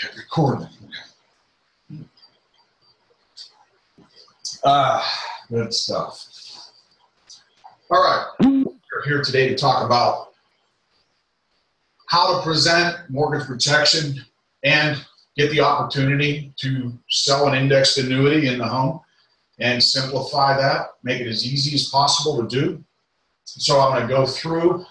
Okay, recording. Good stuff. All right, we're here today to talk about how to present mortgage protection and get the opportunity to sell an indexed annuity in the home and simplify that, make it as easy as possible to do. So I'm going to go through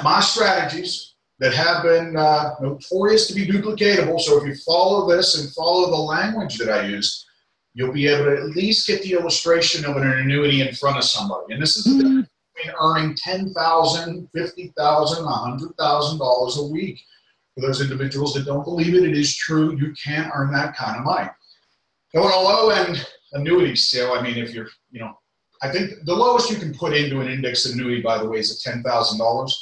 my strategies that have been notorious to be duplicatable. So if you follow this and follow the language that I use, you'll be able to at least get the illustration of an annuity in front of somebody. And this is the difference between earning $10,000, $50,000, $100,000 a week. For those individuals that don't believe it, it is true. You can earn that kind of money. Now, on a low-end annuity sale, I mean, if you're, I think the lowest you can put into an index annuity, by the way, is at $10,000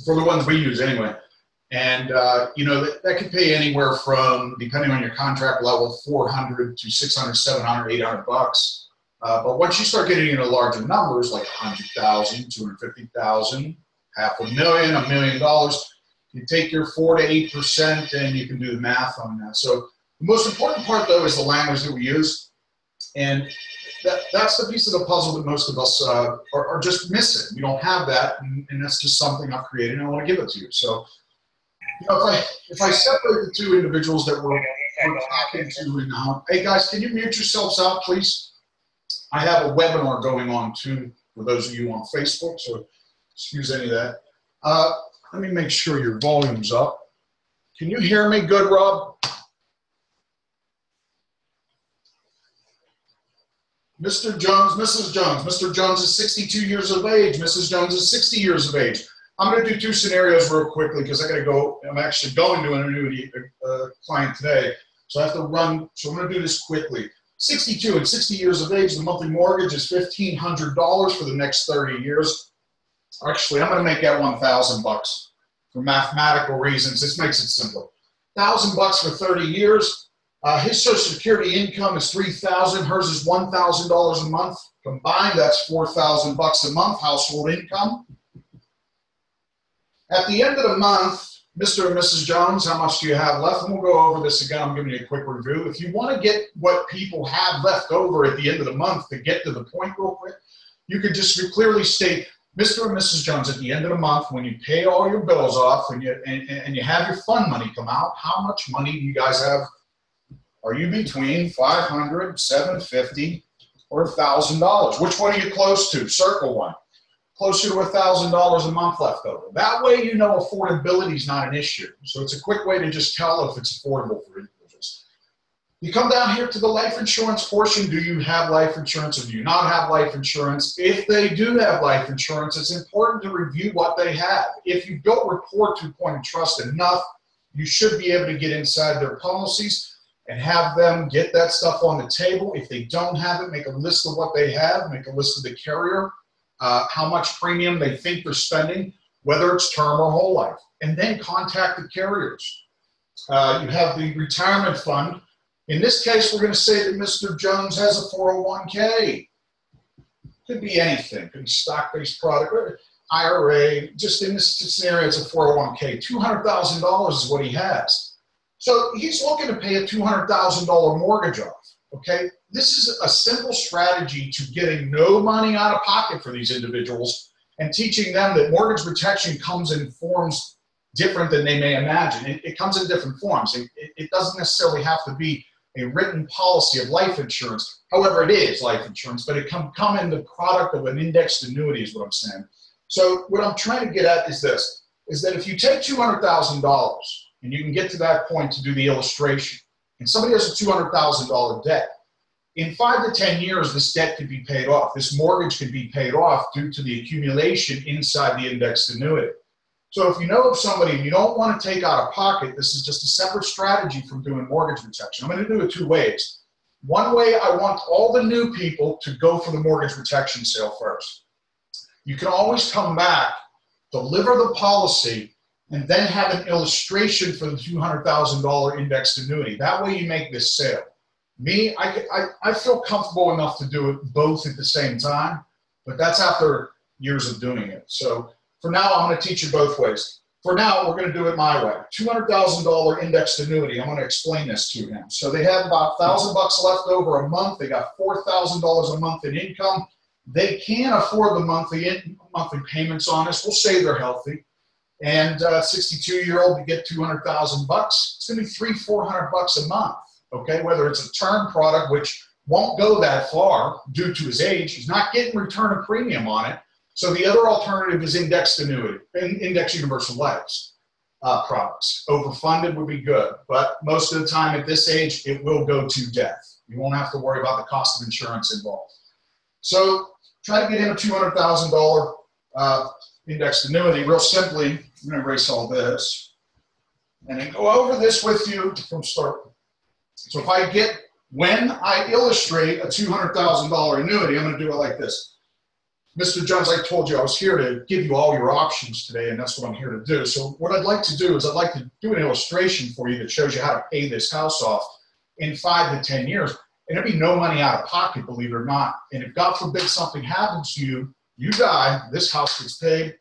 for the ones we use anyway. And, that could pay anywhere from, depending on your contract level, $400 to $600, $700, $800. But once you start getting into larger numbers, like $100,000, $250,000, $500,000, $1 million, you take your 4 to 8% and you can do the math on that. So the most important part, though, is the language that we use. And that's the piece of the puzzle that most of us are just missing. We don't have that, and that's just something I've created, and I want to give it to you. So, if I separate the two individuals that we're talking to now, hey guys, can you mute yourselves out, please? I have a webinar going on too for those of you on Facebook, so excuse any of that. Let me make sure your volume's up. Can you hear me good, Rob? Mr. Jones, Mrs. Jones. Mr. Jones is 62 years of age. Mrs. Jones is 60 years of age. I'm going to do two scenarios real quickly because I got to go. I'm actually going to an annuity client today, so I have to run. So I'm going to do this quickly. 62 and 60 years of age. The monthly mortgage is $1,500 for the next 30 years. Actually, I'm going to make that $1,000 for mathematical reasons. This makes it simple. $1,000 for 30 years. His Social Security income is $3,000. Hers is $1,000 a month. Combined, that's $4,000 a month household income. At the end of the month, Mr. and Mrs. Jones, how much do you have left? And we'll go over this again. I'm giving you a quick review. If you want to get what people have left over at the end of the month to get to the point real quick, you could just clearly state, Mr. and Mrs. Jones, at the end of the month, when you pay all your bills off and you have your fund money come out, how much money do you guys have? Are you between $500, $750, or $1,000? Which one are you close to? Circle one. Closer to $1,000 a month left over. That way you know affordability is not an issue. So it's a quick way to just tell if it's affordable for individuals. You come down here to the life insurance portion. Do you have life insurance or do you not have life insurance? If they do have life insurance, it's important to review what they have. If you don't report to Point of Trust enough, you should be able to get inside their policies and have them get that stuff on the table. If they don't have it, make a list of what they have, make a list of the carrier, how much premium they think they're spending, whether it's term or whole life, and then contact the carriers. You have the retirement fund. In this case, we're going to say that Mr. Jones has a 401k. Could be anything, could be stock-based product, IRA. Just in this scenario, it's a 401k. $200,000 is what he has. So he's looking to pay a $200,000 mortgage off, okay? This is a simple strategy to getting no money out of pocket for these individuals and teaching them that mortgage protection comes in forms different than they may imagine. It comes in different forms. It doesn't necessarily have to be a written policy of life insurance. However, it is life insurance, but it can come in the product of an indexed annuity is what I'm saying. So what I'm trying to get at is this, is that if you take $200,000 and you can get to that point to do the illustration, and somebody has a $200,000 debt, in 5 to 10 years, this debt could be paid off. This mortgage could be paid off due to the accumulation inside the indexed annuity. So if you know of somebody and you don't want to take out of pocket, this is just a separate strategy from doing mortgage protection. I'm going to do it two ways. One way, I want all the new people to go for the mortgage protection sale first. You can always come back, deliver the policy, and then have an illustration for the $200,000 indexed annuity. That way you make this sale. Me, I feel comfortable enough to do it both at the same time, but that's after years of doing it. So for now, I'm going to teach you both ways. For now, we're going to do it my way. $200,000 indexed annuity. I'm going to explain this to him. So they have about $1,000 left over a month. They got $4,000 a month in income. They can afford the monthly payments on this. We'll say they're healthy. And 62-year-old to get 200,000 bucks. It's going to be $300-400 a month. Okay, whether it's a term product, which won't go that far due to his age. He's not getting return of premium on it. So the other alternative is indexed annuity, index universal lives products. Overfunded would be good, but most of the time at this age, it will go to death. You won't have to worry about the cost of insurance involved. So try to get him a $200,000 indexed annuity. Real simply, I'm going to erase all this and then go over this with you from start. So if I get, when I illustrate a $200,000 annuity, I'm going to do it like this. Mr. Jones, I told you I was here to give you all your options today, and that's what I'm here to do. So what I'd like to do is I'd like to do an illustration for you that shows you how to pay this house off in 5 to 10 years. And there'll be no money out of pocket, believe it or not. And if God forbid something happens to you, you die, this house gets paid.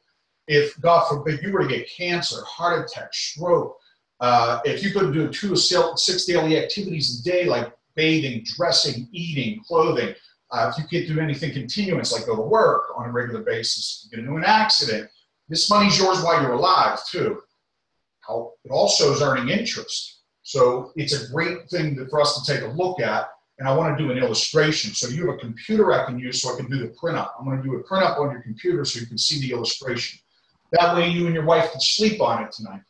If God forbid you were to get cancer, heart attack, stroke, if you couldn't do 2 to 6 daily activities a day like bathing, dressing, eating, clothing, if you can't do anything continuous like go to work on a regular basis, get into an accident, this money's yours while you're alive too. It also is earning interest. So it's a great thing for us to take a look at. And I want to do an illustration. So you have a computer I can use so I can do the print up. I'm going to do a print up on your computer so you can see the illustration. That way you and your wife can sleep on it tonight.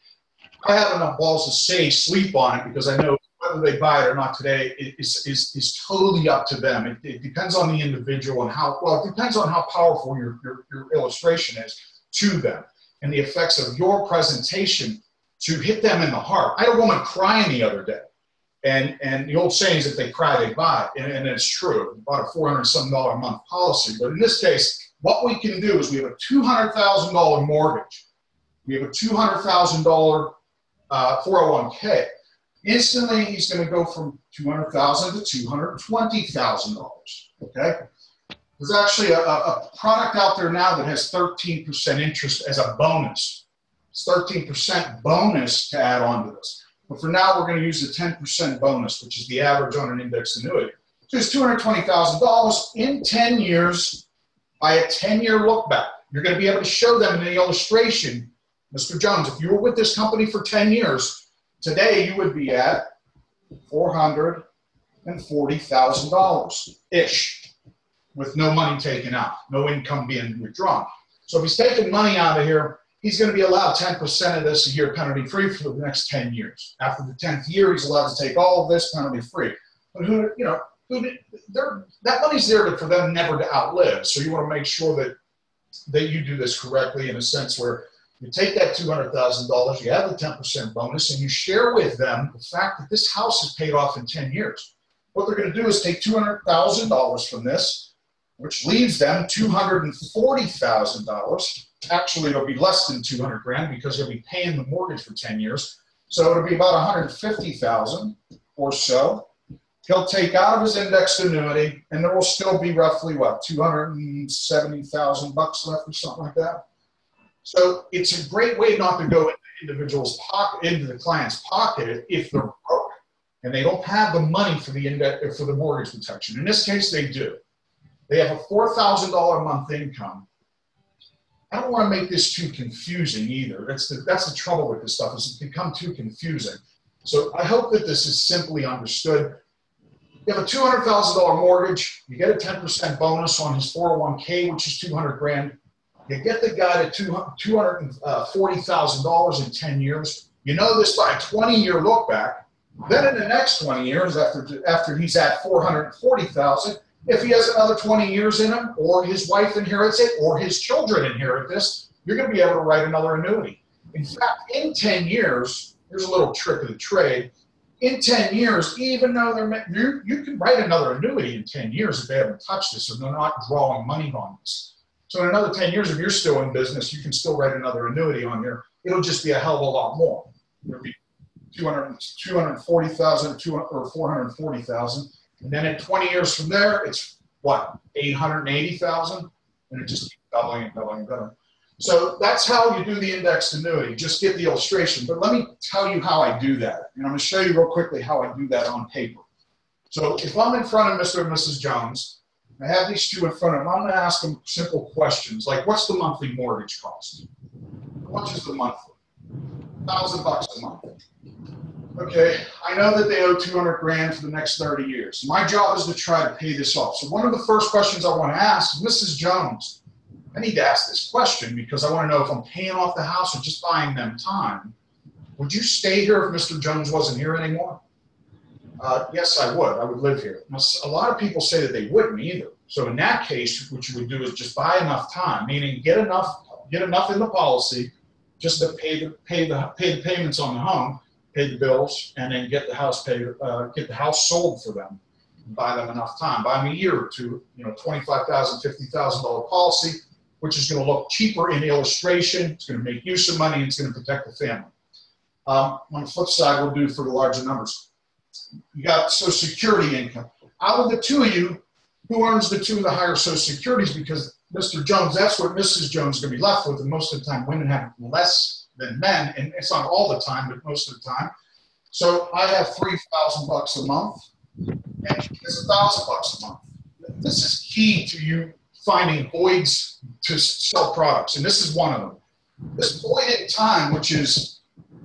I have enough balls to say sleep on it because I know whether they buy it or not today is totally up to them. It depends on the individual and how, well, it depends on how powerful your illustration is to them and the effects of your presentation to hit them in the heart. I had a woman crying the other day. And the old saying is if they cry, they buy. And it's true. About a $400-something a month policy. But in this case, what we can do is we have a $200,000 mortgage. We have a $200,000 401k. Instantly, he's going to go from $200,000 to $220,000. Okay? There's actually a product out there now that has 13% interest as a bonus. It's 13% bonus to add on to this. But for now, we're going to use the 10% bonus, which is the average on an indexed annuity. So it's $220,000 in 10 years by a 10-year look back. You're going to be able to show them in the illustration, Mr. Jones, if you were with this company for 10 years, today you would be at $440,000-ish with no money taken out, no income being withdrawn. So if he's taking money out of here, he's going to be allowed 10% of this a year penalty-free for the next 10 years. After the 10th year, he's allowed to take all of this penalty-free. But that money's there for them never to outlive. So you want to make sure that you do this correctly in a sense where you take that $200,000, you have the 10% bonus, and you share with them the fact that this house is paid off in 10 years. What they're going to do is take $200,000 from this, which leaves them $240,000. Actually, it'll be less than 200 grand because he'll be paying the mortgage for 10 years. So it'll be about 150,000 or so. He'll take out of his indexed annuity, and there will still be roughly, what, 270,000 bucks left or something like that. So it's a great way not to go into the individual's pocket, into the client's pocket if they're broke and they don't have the money for the mortgage protection. In this case, they do. They have a $4,000 a month income. I don't want to make this too confusing either. That's the trouble with this stuff, is it's become too confusing. So I hope that this is simply understood. You have a $200,000 mortgage. You get a 10% bonus on his 401k, which is 200 grand. You get the guy to $240,000 in 10 years. You know this by a 20-year look back. Then in the next 20 years, after he's at $440,000, if he has another 20 years in him, or his wife inherits it, or his children inherit this, you're going to be able to write another annuity. In fact, in 10 years, here's a little trick of the trade. In 10 years, even though you can write another annuity in 10 years if they haven't touched this, or they're not drawing money on this. So in another 10 years, if you're still in business, you can still write another annuity on here. It'll just be a hell of a lot more. It'll be 240,000 or 440,000. And then at 20 years from there, it's what, 880,000? And it just keeps doubling and doubling and doubling. So that's how you do the indexed annuity. Just get the illustration. But let me tell you how I do that. And I'm going to show you real quickly how I do that on paper. So if I'm in front of Mr. and Mrs. Jones, I have these two in front of them, I'm going to ask them simple questions like, what's the monthly mortgage cost? How much is the monthly? $1,000 a month. Okay, I know that they owe 200 grand for the next 30 years. My job is to try to pay this off. So one of the first questions I want to ask, Mrs. Jones, I need to ask this question because I want to know if I'm paying off the house or just buying them time. Would you stay here if Mr. Jones wasn't here anymore? Yes, I would. I would live here. Now, a lot of people say that they wouldn't either. So in that case, what you would do is just buy enough time, meaning get enough in the policy just to pay the payments on the home, pay the bills, and then get the house get the house sold for them. Buy them enough time. Buy them a year or two. $25,000, $50,000 policy, which is going to look cheaper in illustration. It's going to make you some money. And it's going to protect the family. On the flip side, we'll do for the larger numbers. You got Social Security income. Out of the two of you, who earns the two of the higher Social Securities? Because Mr. Jones, that's what Mrs. Jones is going to be left with. And most of the time, women have less than men. And it's not all the time, but most of the time. So I have $3,000 a month, and it's $1,000 a month. This is key to you finding voids to sell products. And this is one of them. This void in time, which is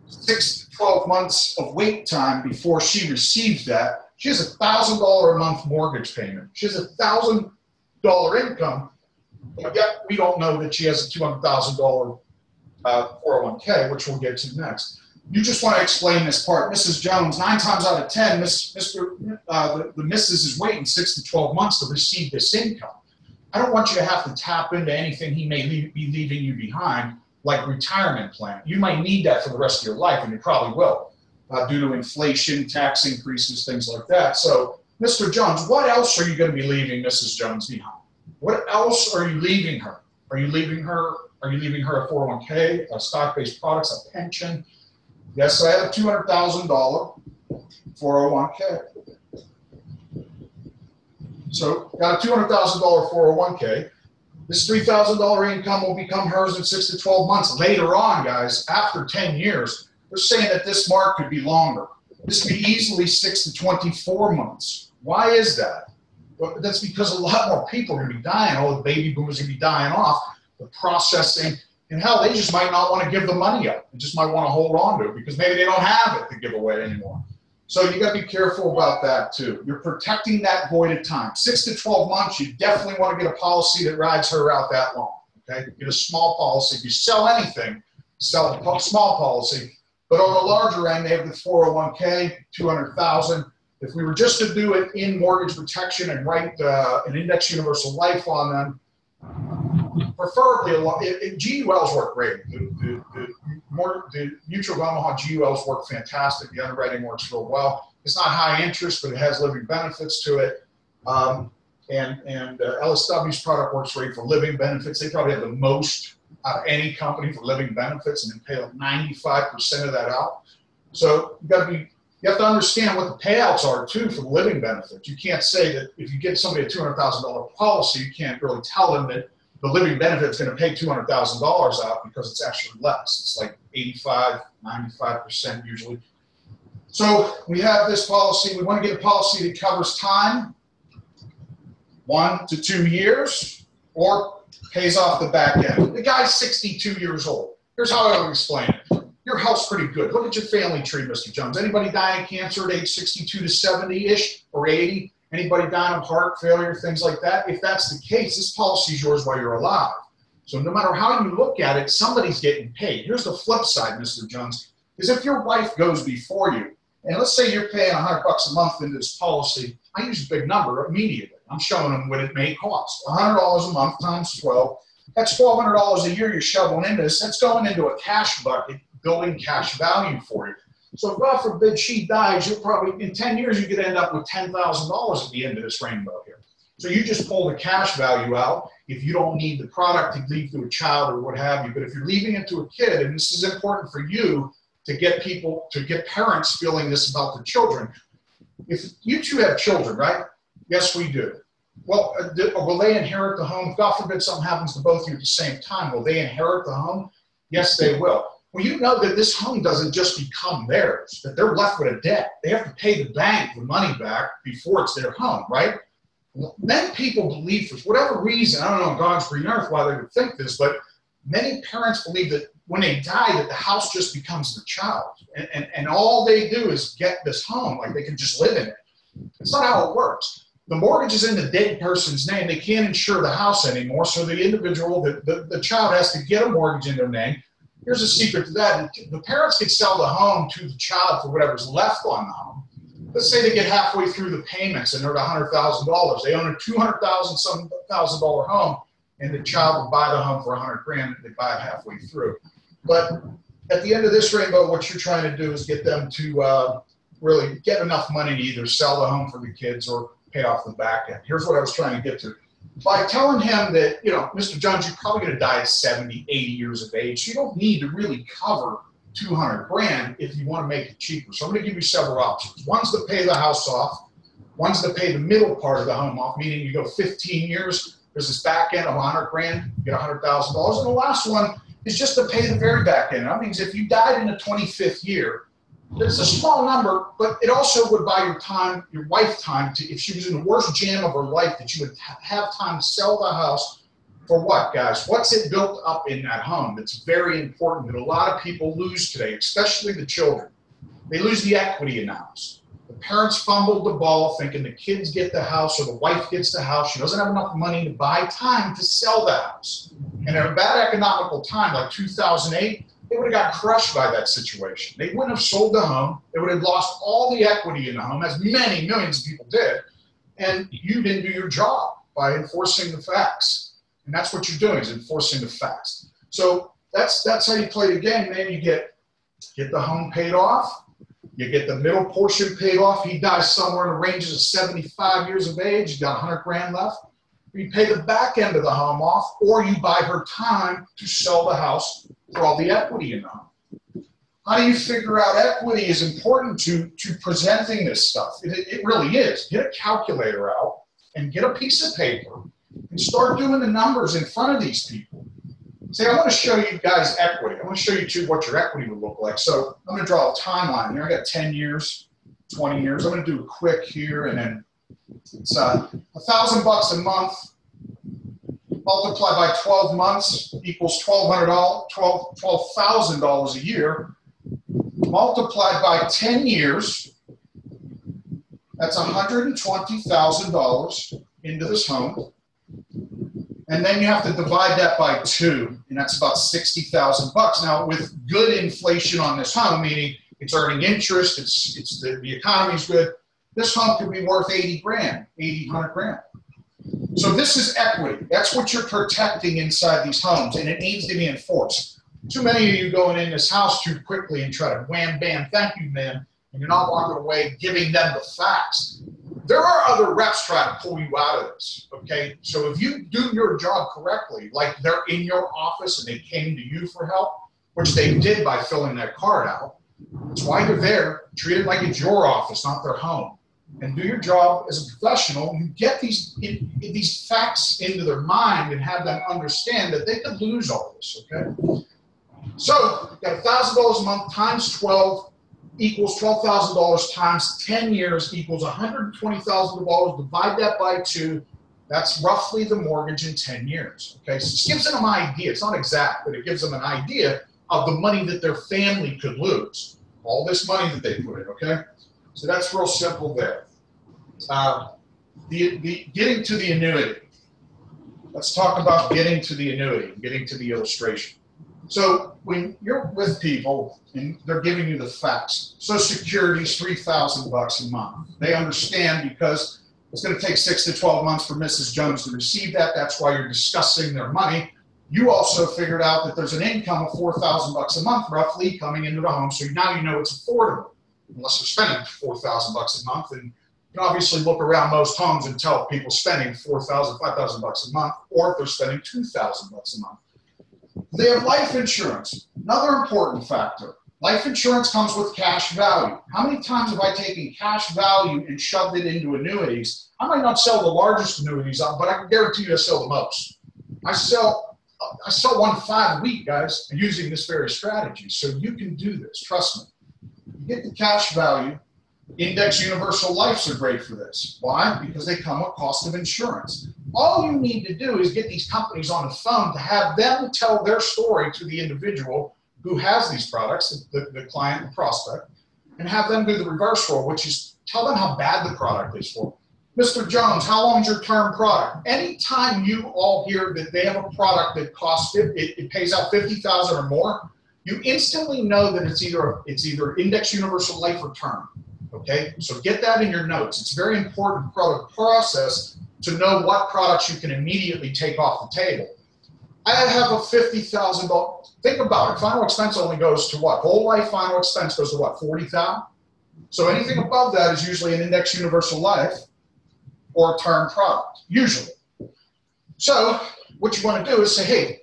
6 to 12 months of wait time before she receives that, she has $1,000 a month mortgage payment. She has $1,000 income, but yet we don't know that she has a $200,000 401k, which we'll get to next. You just want to explain this part. Mrs. Jones, 9 times out of 10, the missus is waiting 6 to 12 months to receive this income. I don't want you to have to tap into anything he may be leaving you behind, like retirement plan. You might need that for the rest of your life, and you probably will, due to inflation, tax increases, things like that. So, Mr. Jones, what else are you going to be leaving Mrs. Jones behind? What else are you leaving her? Are you leaving her a 401k, a stock-based products, a pension? Yes, I have a $200,000 401k. So, got a $200,000 401k. This $3,000 income will become hers in 6 to 12 months. Later on, guys, after 10 years, they're saying that this mark could be longer. This could be easily 6 to 24 months. Why is that? Well, that's because a lot more people are going to be dying. All the baby boomers are going to be dying off. The processing, and hell, they just might not want to give the money up. They just might want to hold on to it because maybe they don't have it to give away anymore. So you got to be careful about that too. You're protecting that void of time. 6 to 12 months, you definitely want to get a policy that rides her out that long. Okay, get a small policy. If you sell anything, sell a small policy. But on the larger end, they have the 401k, $200,000. If we were just to do it in mortgage protection and write an index universal life on them, preferably GULs work great. The Mutual of Omaha GULs work fantastic. The underwriting works real well. It's not high interest, but it has living benefits to it. And LSW's product works great for living benefits. They probably have the most out of any company for living benefits, and they pay like 95% of that out. So you have to understand what the payouts are too for the living benefits. You can't say that if you get somebody a $200,000 policy, you can't really tell them that the living benefit is going to pay $200,000 out because it's actually less. It's like 85, 95% usually. So we have this policy. We want to get a policy that covers time, 1 to 2 years, or pays off the back end. The guy's 62 years old. Here's how I would explain it. Your health's pretty good. Look at your family tree, Mr. Jones. Anybody dying of cancer at age 62 to 70-ish or 80? Anybody dying of heart failure, things like that? If that's the case, this policy is yours while you're alive. So no matter how you look at it, somebody's getting paid. Here's the flip side, Mr. Jones, is if your wife goes before you, and let's say you're paying $100 a month into this policy, I use a big number immediately. I'm showing them what it may cost. $100 a month times 12. That's $1,200 a year you're shoveling into this. That's going into a cash bucket, building cash value for you. So God forbid she dies, you'll probably, in 10 years, you could end up with $10,000 at the end of this rainbow here. So you just pull the cash value out if you don't need the product to leave to a child or what have you. But if you're leaving it to a kid, and this is important for you to get people, to get parents feeling this about their children. If you two have children, right? Yes, we do. Well, will they inherit the home? God forbid something happens to both of you at the same time. Will they inherit the home? Yes, they will. Well, you know that this home doesn't just become theirs, that they're left with a debt. They have to pay the bank the money back before it's their home, right? Many people believe, for whatever reason, I don't know on God's green earth why they would think this, but many parents believe that when they die, that the house just becomes their child. And all they do is get this home, like they can just live in it. It's not how it works. The mortgage is in the dead person's name. They can't insure the house anymore, so the individual, the child has to get a mortgage in their name. Here's a secret to that. The parents can sell the home to the child for whatever's left on the home. Let's say they get halfway through the payments and they're at $100,000. They own a $200,000 home, and the child will buy the home for $100,000. They buy it halfway through. But at the end of this rainbow, what you're trying to do is get them to really get enough money to either sell the home for the kids or pay off the back end. Here's what I was trying to get to. By telling him that, you know, Mr. Jones, you're probably going to die at 70, 80 years of age. You don't need to really cover $200,000 if you want to make it cheaper. So I'm going to give you several options. One's to pay the house off. One's to pay the middle part of the home off, meaning you go 15 years. There's this back end of $100,000, you get $100,000. And the last one is just to pay the very back end. That means if you died in the 25th year, it's a small number, but it also would buy your wife time to, if she was in the worst jam of her life, that you would have time to sell the house for what, guys? What's it built up in that home? That's very important that a lot of people lose today, especially the children. They lose the equity in the house. The parents fumbled the ball thinking the kids get the house or the wife gets the house. She doesn't have enough money to buy time to sell the house. And at a bad economical time like 2008, they would have got crushed by that situation. They wouldn't have sold the home. They would have lost all the equity in the home, as many millions of people did. And you didn't do your job by enforcing the facts. And that's what you're doing, is enforcing the facts. So that's how you play the game. Then you get the home paid off. You get the middle portion paid off. He dies somewhere in the ranges of 75 years of age. You got $100,000 left. You pay the back end of the home off, or you buy her time to sell the house for all the equity in the home. How do you figure out equity is important to presenting this stuff? It really is. Get a calculator out and get a piece of paper and start doing the numbers in front of these people. Say, I want to show you guys equity. I want to show you too what your equity would look like. So I'm going to draw a timeline here. I got 10 years, 20 years. I'm going to do a quick here, and then it's $1,000 a month multiplied by 12 months equals $12,000 a year, multiplied by 10 years, that's $120,000 into this home. And then you have to divide that by 2, and that's about $60,000. Now, with good inflation on this home, meaning it's earning interest, the economy's good, this home could be worth 80 grand, 80, 100 grand. So this is equity. That's what you're protecting inside these homes, and it needs to be enforced. Too many of you going in this house too quickly and try to wham, bam, thank you, man, and you're not walking away giving them the facts. There are other reps trying to pull you out of this, okay? So if you do your job correctly, like they're in your office and they came to you for help, which they did by filling that card out, that's why you're there. Treat it like it's your office, not their home. And do your job as a professional. You get these facts into their mind and have them understand that they could lose all this, okay? So you got $1,000 a month times 12 equals $12,000 times 10 years equals $120,000. Divide that by 2. That's roughly the mortgage in 10 years, okay? So it gives them an idea. It's not exact, but it gives them an idea of the money that their family could lose. All this money that they put in, okay? So that's real simple there. Getting to the annuity. Let's talk about getting to the annuity, getting to the illustration. So when you're with people and they're giving you the facts, Social Security is $3,000 a month. They understand because it's going to take 6 to 12 months for Mrs. Jones to receive that. That's why you're discussing their money. You also figured out that there's an income of $4,000 a month roughly coming into the home. So now you know it's affordable, unless they're spending $4,000 a month. And you can obviously look around most homes and tell people spending $4,000, $5,000 a month, or if they're spending $2,000 a month. They have life insurance, another important factor. Life insurance comes with cash value. How many times have I taken cash value and shoved it into annuities? I might not sell the largest annuities, but I can guarantee you I sell the most. I sell 1 to 5 a week, guys, using this very strategy. So you can do this, trust me. You get the cash value. Index universal lives are great for this. Why? Because they come with cost of insurance. All you need to do is get these companies on the phone to have them tell their story to the individual who has these products, the client, the prospect, and have them do the reverse role, which is tell them how bad the product is for them. Mr. Jones, how long is your term product? Anytime you all hear that they have a product that costs it pays out $50,000 or more, you instantly know that it's either index universal life or term. Okay, so get that in your notes. It's very important process to know what products you can immediately take off the table. I have a $50,000. Think about it. Final expense only goes to what? Whole life final expense goes to what? $40,000. So anything above that is usually an index universal life or a term product, usually. So what you want to do is say, hey,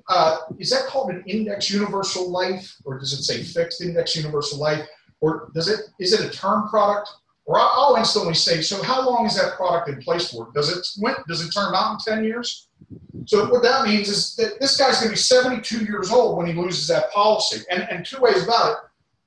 is that called an index universal life, or does it say fixed index universal life, or is it a term product? Or I'll instantly say, so how long is that product in place for? Does it term out in 10 years? So what that means is that this guy's going to be 72 years old when he loses that policy. And two ways about it,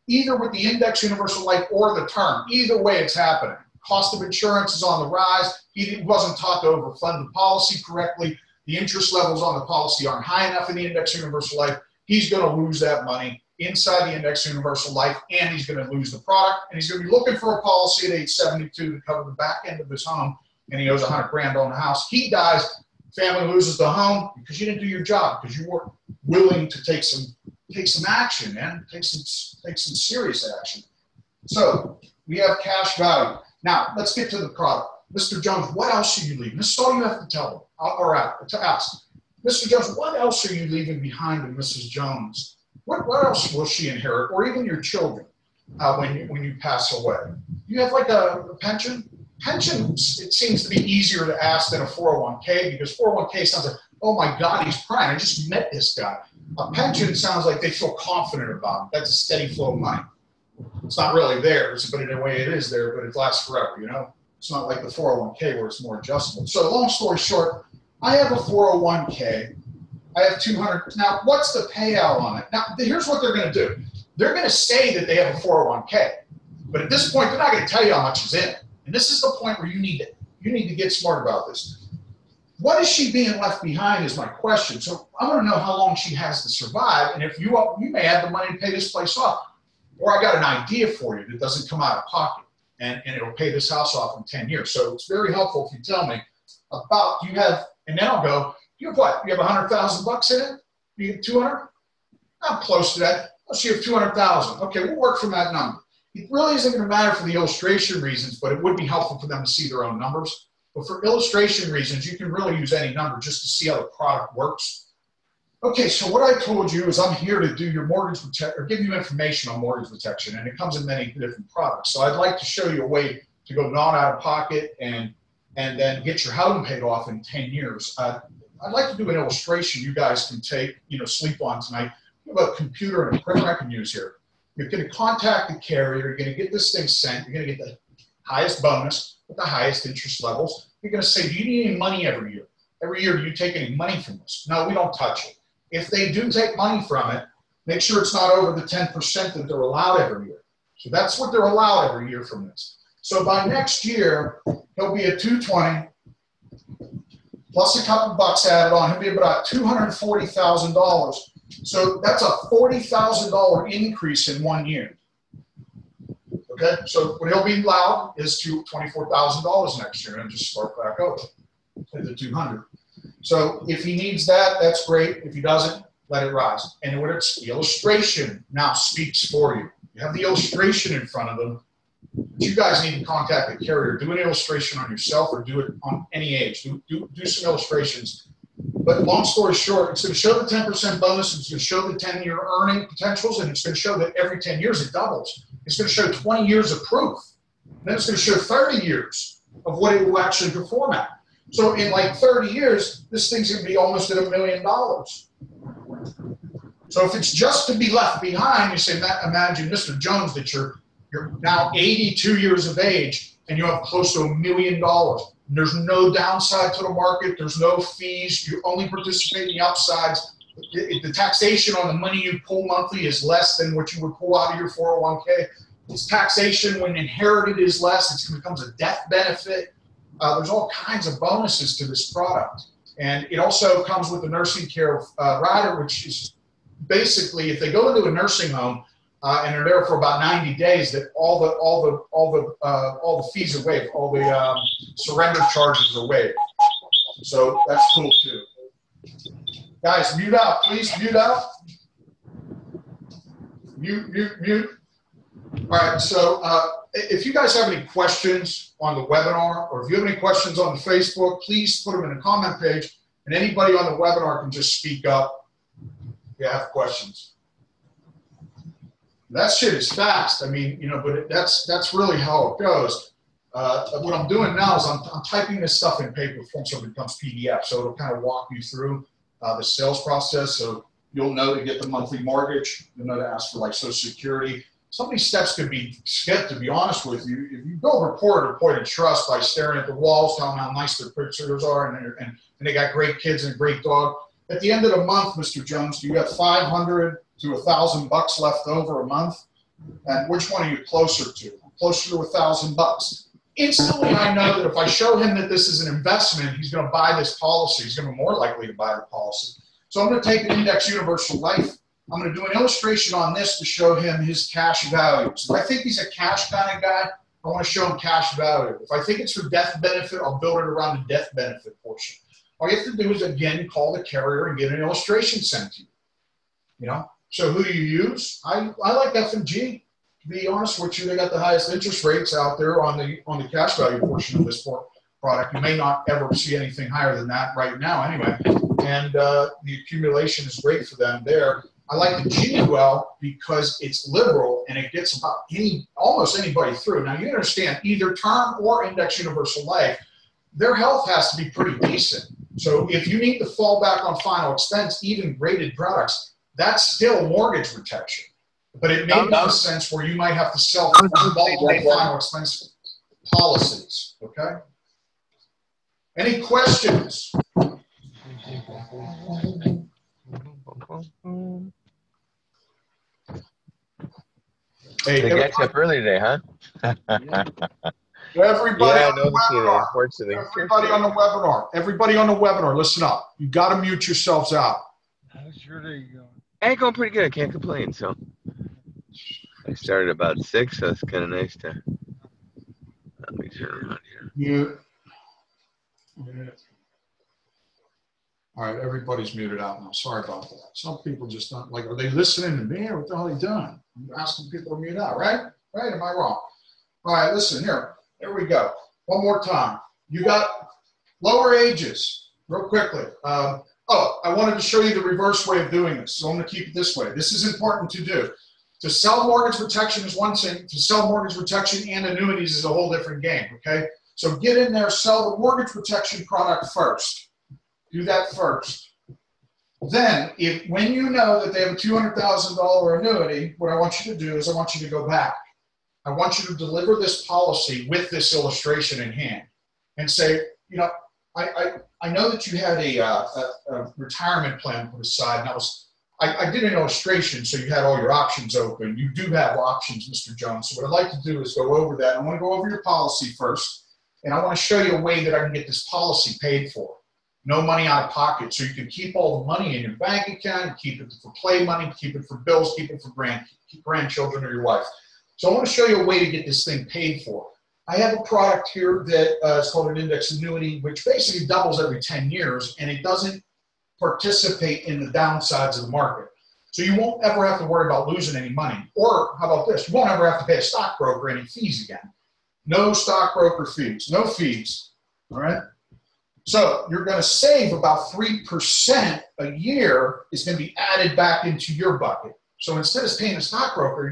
either with the index universal life or the term, either way it's happening. Cost of insurance is on the rise. He wasn't taught to overfund the policy correctly. The interest levels on the policy aren't high enough in the index universal life. He's going to lose that money inside the index universal life, and he's going to lose the product, and he's going to be looking for a policy at age 72 to cover the back end of his home, and he owes $100 grand on the house. He dies, family loses the home because you didn't do your job, because you weren't willing to take some action, man. Take some serious action. So we have cash value. Now let's get to the product. Mr. Jones, what else are you leaving? This is all you have to tell them, or to ask. Mr. Jones, what else are you leaving behind to Mrs. Jones? What else will she inherit, or even your children, when you pass away? You have like a pension? Pensions, it seems to be easier to ask than a 401k, because 401k sounds like, oh my God, he's crying. I just met this guy. A pension sounds like they feel confident about it. That's a steady flow of money. It's not really theirs, but in a way it is there, but it lasts forever, you know? It's not like the 401k where it's more adjustable. So long story short, I have a 401k. I have 200. Now, what's the payout on it? Now, here's what they're going to do. They're going to say that they have a 401k, but at this point, they're not going to tell you how much is in it. And this is the point where you need to get smart about this. What is she being left behind is my question. So I want to know how long she has to survive, and if you may have the money to pay this place off. Or I got an idea for you that doesn't come out of pocket, and it'll pay this house off in 10 years. So it's very helpful if you tell me about, you have, and then I'll go, you have what? You have $100,000 in it? You have 200? I'm close to that. Let's see, you have 200,000. Okay, we'll work from that number. It really isn't going to matter for the illustration reasons, but it would be helpful for them to see their own numbers. But for illustration reasons, you can really use any number just to see how the product works. Okay, so what I told you is I'm here to do your mortgage protection, or give you information on mortgage protection, and it comes in many different products. So I'd like to show you a way to go not out of pocket and then get your home paid off in 10 years. I'd like to do an illustration you guys can take, sleep on tonight. You have a computer and a printer I can use here. You're going to contact the carrier. You're going to get this thing sent. You're going to get the highest bonus with the highest interest levels. You're going to say, do you need any money every year? Every year, do you take any money from this? No, we don't touch it. If they do take money from it, make sure it's not over the 10% that they're allowed every year. So that's what they're allowed every year from this. So by next year, he'll be at 220 plus a couple bucks added on. He'll be about $240,000. So that's a $40,000 increase in 1 year. Okay, so what he'll be allowed is to $24,000 next year, and just start back over at the 200. So if he needs that, that's great. If he doesn't, let it rise. And what it's, the illustration now speaks for you. You have the illustration in front of them. But you guys need to contact the carrier. Do an illustration on yourself, or do it on any age. Do some illustrations. But long story short, it's going to show the 10% bonus. It's going to show the 10-year earning potentials, and it's going to show that every 10 years it doubles. It's going to show 20 years of proof. And then it's going to show 30 years of what it will actually perform at. So in like 30 years, this thing's going to be almost at $1 million. So if it's just to be left behind, you say, imagine, Mr. Jones, that you're now 82 years of age and you have close to $1 million. There's no downside to the market. There's no fees. You only participate in the upsides. The taxation on the money you pull monthly is less than what you would pull out of your 401k. It's taxation when inherited is less. It becomes a death benefit. There's all kinds of bonuses to this product. And it also comes with the nursing care rider, which is basically if they go into a nursing home and are there for about 90 days, that all the fees are waived, all the surrender charges are waived. So that's cool too. Guys, mute out, please. Mute out. Mute. All right. So if you guys have any questions on the webinar, or if you have any questions on the Facebook, please put them in the comment page, and anybody on the webinar can just speak up if you have questions. That shit is fast. I mean, you know, but that's really how it goes. What I'm doing now is I'm typing this stuff in paper form so it becomes PDF. So it'll kind of walk you through the sales process. So you'll know to get the monthly mortgage. You'll know to ask for like Social Security. Some of these steps could be skipped, to be honest with you. If you build rapport to point of trust by staring at the walls, telling how nice their pictures are, and they got great kids and a great dog. At the end of the month, Mr. Jones, you got $500 to $1,000 left over a month. And which one are you closer to? I'm closer to $1,000. Instantly, I know that if I show him that this is an investment, he's going to buy this policy. He's going to be more likely to buy the policy. So I'm going to take an Index Universal Life. I'm going to do an illustration on this to show him his cash value. So if I think he's a cash kind of guy, I want to show him cash value. If I think it's for death benefit, I'll build it around the death benefit portion. All you have to do is, again, call the carrier and get an illustration sent to you. You know? So who do you use? I like F&G. To be honest with you, they got the highest interest rates out there on the cash value portion of this product. You may not ever see anything higher than that right now anyway. And the accumulation is great for them there. I like the GUL because it's liberal and it gets about almost anybody through. Now you understand, either term or Index Universal Life, their health has to be pretty decent. So if you need to fall back on final expense, even graded products, that's still mortgage protection. But it may make sense where you might have to sell multiple final expense policies. Okay? Any questions? Hey, they got you up early today, huh? Everybody on the webinar. Everybody on the webinar. Everybody on the webinar, listen up. You got to mute yourselves out. How's your day going? Hey, going pretty good. I can't complain. So I started about 6, so it's kind of nice to. Let me turn around here. Mute. All right, everybody's muted out now. Sorry about that. Some people just don't like. Are they listening to me, or what the hell are they doing? I'm asking people to mute out, right? Right? Am I wrong? All right, listen here. There we go. One more time. You got lower ages, real quickly. I wanted to show you the reverse way of doing this, so I'm going to keep it this way. This is important to do. To sell mortgage protection is one thing. To sell mortgage protection and annuities is a whole different game, okay? So get in there, sell the mortgage protection product first. Do that first. Then, when you know that they have a $200,000 annuity, what I want you to do is I want you to go back. I want you to deliver this policy with this illustration in hand and say, you know, I know that you had a retirement plan put aside, and I did an illustration so you had all your options open. You do have options, Mr. Jones. So what I'd like to do is go over that. I want to go over your policy first, and I want to show you a way that I can get this policy paid for. No money out of pocket, so you can keep all the money in your bank account, keep it for play money, keep it for bills, keep it for grandchildren or your wife. So I want to show you a way to get this thing paid for. I have a product here that is called an index annuity, which basically doubles every 10 years, and it doesn't participate in the downsides of the market. So you won't ever have to worry about losing any money. Or how about this? You won't ever have to pay a stockbroker any fees again. No stockbroker fees, no fees, all right? So you're going to save about 3% a year is going to be added back into your bucket. So instead of paying a stockbroker,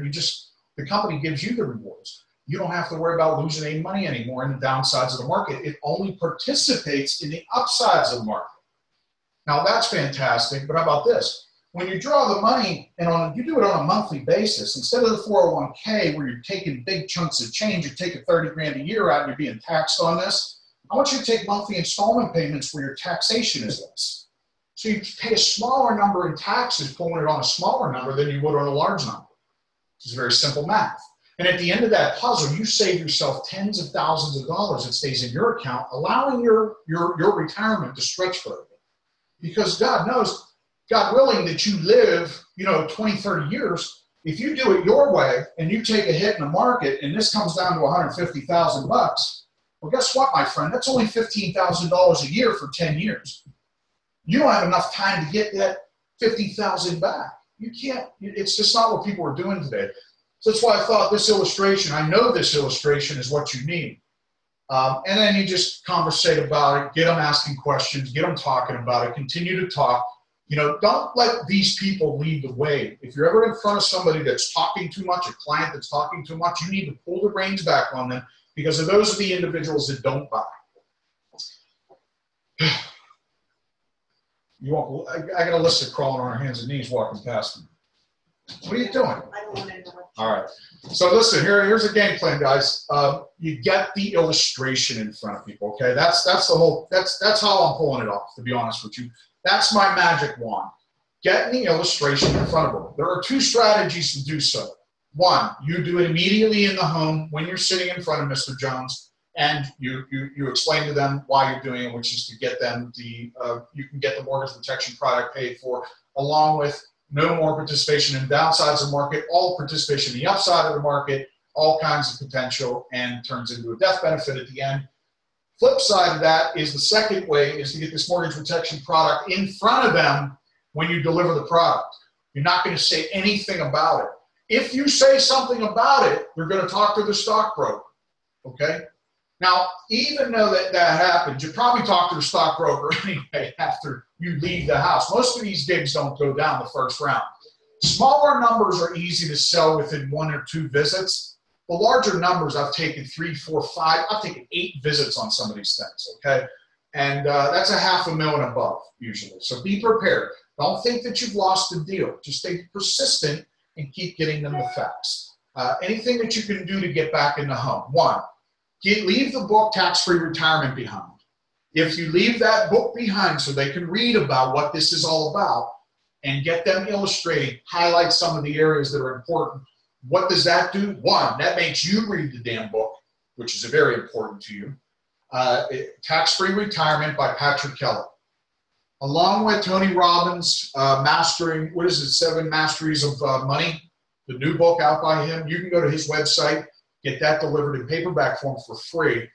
the company gives you the rewards. You don't have to worry about losing any money anymore in the downsides of the market. It only participates in the upsides of the market. Now that's fantastic, but how about this? when you draw the money and you do it on a monthly basis, instead of the 401k where you're taking big chunks of change, you're taking 30 grand a year out and you're being taxed on this, I want you to take monthly installment payments where your taxation is less. So you pay a smaller number in taxes pulling it on a smaller number than you would on a large number. It's very simple math. And at the end of that puzzle, you save yourself tens of thousands of dollars that stays in your account, allowing your retirement to stretch further. Because God knows, God willing, that you live, 20, 30 years. If you do it your way and you take a hit in the market and this comes down to $150,000, well, guess what, my friend? That's only $15,000 a year for 10 years. You don't have enough time to get that $50,000 back. You can't. It's just not what people are doing today. So that's why I thought this illustration, I know this illustration is what you need. And then you just conversate about it, get them asking questions, get them talking about it, continue to talk. Don't let these people lead the way. If you're ever in front of somebody that's talking too much, a client that's talking too much, you need to pull the reins back on them, because those are the individuals that don't buy. I got a list of crawling on our hands and knees walking past me. What are you doing? I don't want to interrupt. All right. So listen, here's a game plan, guys. You get the illustration in front of people. Okay, that's how I'm pulling it off. To be honest with you, that's my magic wand. Get the illustration in front of them. There are two strategies to do so. One, you do it immediately in the home when you're sitting in front of Mr. Jones, and you explain to them why you're doing it, which is to get them you can get the mortgage protection product paid for, along with no more participation in downsides of the market, all participation in the upside of the market, all kinds of potential, and turns into a death benefit at the end. Flip side of that is the second way is to get this mortgage protection product in front of them when you deliver the product. You're not going to say anything about it. If you say something about it, you're going to talk to the stockbroker, okay? Now, even though that happens, you probably talk to the stockbroker anyway after you leave the house. Most of these gigs don't go down the first round. Smaller numbers are easy to sell within 1 or 2 visits. The larger numbers, I've taken 3, 4, 5. I've taken 8 visits on some of these things, okay? And that's $500,000 and above usually. So be prepared. Don't think that you've lost the deal. Just stay persistent and keep getting them the facts. Anything that you can do to get back in the home. One, leave the book Tax-Free Retirement behind. If you leave that book behind so they can read about what this is all about and get them illustrating, highlight some of the areas that are important, what does that do? One, that makes you read the damn book, which is very important to you. Tax-Free Retirement by Patrick Keller. Along with Tony Robbins, Mastering, 7 Masteries of Money, the new book out by him. You can go to his website, get that delivered in paperback form for free.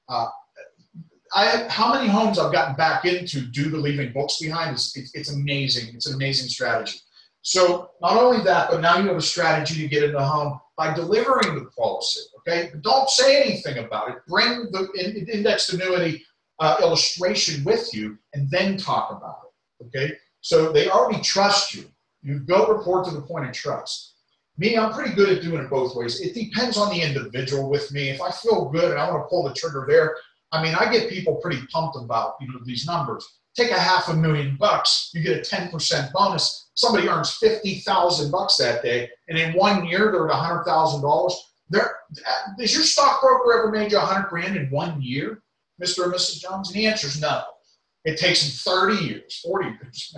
How many homes I've gotten back into due to leaving books behind, it's amazing. It's an amazing strategy. So not only that, but now you have a strategy to get in the home by delivering the policy, okay? But don't say anything about it. Bring the indexed annuity illustration with you and then talk about it, okay? So they already trust you. You go report to the point of trust. Me, I'm pretty good at doing it both ways. It depends on the individual with me. If I feel good and I want to pull the trigger there, I mean, I get people pretty pumped about, these numbers. Take $500,000, you get a 10% bonus. Somebody earns $50,000 that day, and in 1 year they're at $100,000. Has your stockbroker ever made you $100,000 in 1 year, Mr. and Mrs. Jones? And the answer is no. It takes them 30 years, 40 years,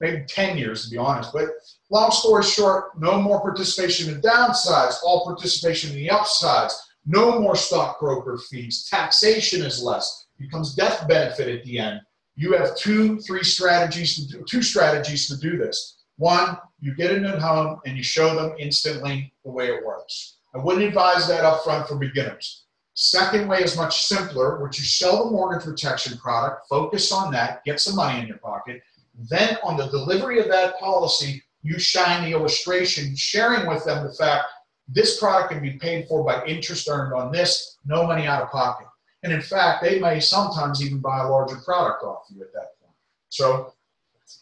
maybe 10 years to be honest. But long story short, no more participation in downsides, all participation in the upsides. No more stockbroker fees. Taxation is less. Becomes death benefit at the end. You have two strategies to do this. One, you get it at home and you show them instantly the way it works. I wouldn't advise that up front for beginners. Second way is much simpler, which you sell the mortgage protection product, focus on that, get some money in your pocket. Then on the delivery of that policy, you shine the illustration, sharing with them the fact this product can be paid for by interest earned on this, no money out of pocket. And in fact, they may sometimes even buy a larger product off you at that point. So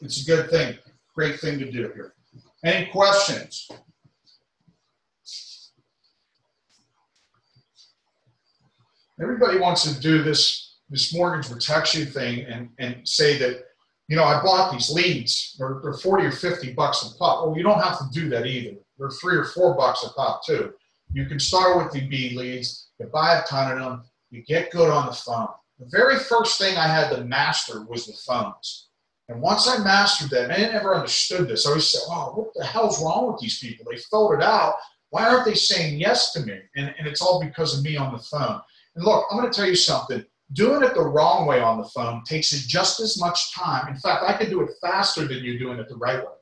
it's a good thing, great thing to do here. Any questions? Everybody wants to do this mortgage protection thing and say that, you know, I bought these leads. They're 40 or 50 bucks a pop. Well, you don't have to do that either. They're $3 or $4 a pop too. You can start with the B leads, you buy a ton of them, you get good on the phone. The very first thing I had to master was the phones. And once I mastered that, and I never understood this. I always said, oh, what the hell's wrong with these people? They filled it out. Why aren't they saying yes to me? And it's all because of me on the phone. And look, I'm going to tell you something. Doing it the wrong way on the phone takes just as much time. In fact, I can do it faster than you doing it the right way.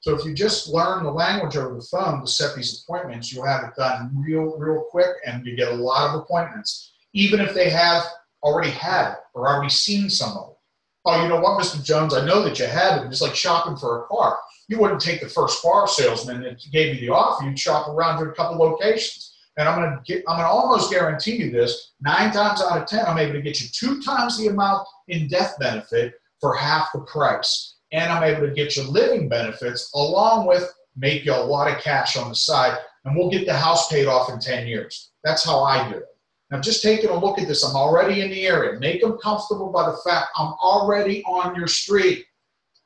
So if you just learn the language over the phone to set these appointments, you'll have it done real quick, and you get a lot of appointments, even if they have already had it or already seen some of it. Oh, you know what, Mr. Jones, I know that you had it. It's like shopping for a car. You wouldn't take the first car salesman that gave you the offer. You'd shop around to a couple locations. And I'm going to almost guarantee you this, 9 times out of 10, I'm able to get you 2 times the amount in death benefit for half the price. And I'm able to get you living benefits along with make you a lot of cash on the side. And we'll get the house paid off in 10 years. That's how I do it. Now, just taking a look at this, I'm already in the area. Make them comfortable by the fact I'm already on your street.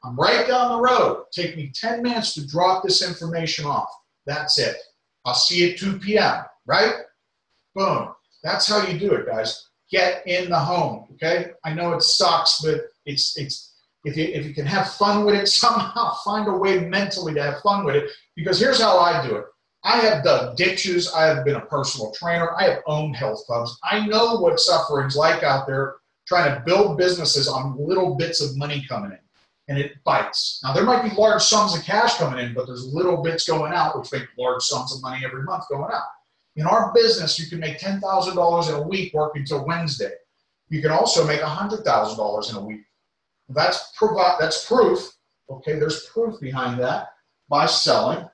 I'm right down the road. Take me 10 minutes to drop this information off. That's it. I'll see you at 2 p.m., right? Boom. That's how you do it, guys. Get in the home, okay? I know it sucks, but it's if you can have fun with it somehow, find a way mentally to have fun with it, because here's how I do it. I have dug ditches. I have been a personal trainer. I have owned health clubs. I know what suffering's like out there trying to build businesses on little bits of money coming in, and it bites. Now, there might be large sums of cash coming in, but there's little bits going out, which make large sums of money every month going out. In our business, you can make $10,000 in a week working till Wednesday. You can also make $100,000 in a week. That's proof. Okay, there's proof behind that by selling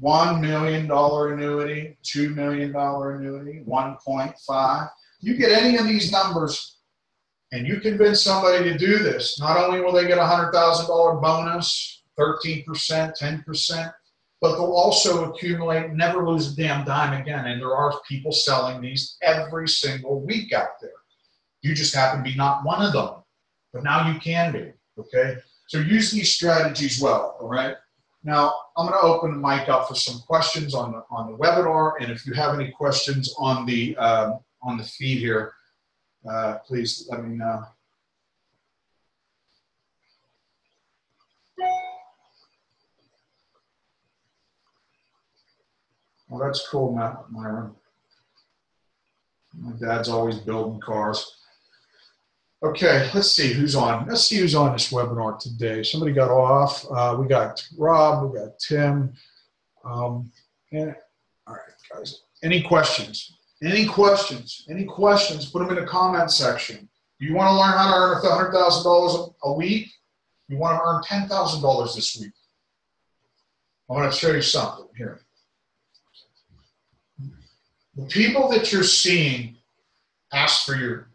$1 million annuity, $2 million annuity, 1.5. You get any of these numbers and you convince somebody to do this, not only will they get a $100,000 bonus, 13%, 10%, but they'll also accumulate, never lose a damn dime again. And there are people selling these every single week out there. You just happen to be not one of them, but now you can be, okay? So use these strategies well, all right? Now, I'm going to open the mic up for some questions on the webinar, and if you have any questions on the feed here, please let me know. Well, that's cool, Myron. My dad's always building cars. Okay, let's see who's on. Let's see who's on this webinar today. Somebody got off. We got Rob. We got Tim. And all right, guys. Any questions? Any questions? Any questions? Put them in the comment section. Do you want to learn how to earn $100,000 a week? You want to earn $10,000 this week? I want to show you something here. The people that you're seeing ask for your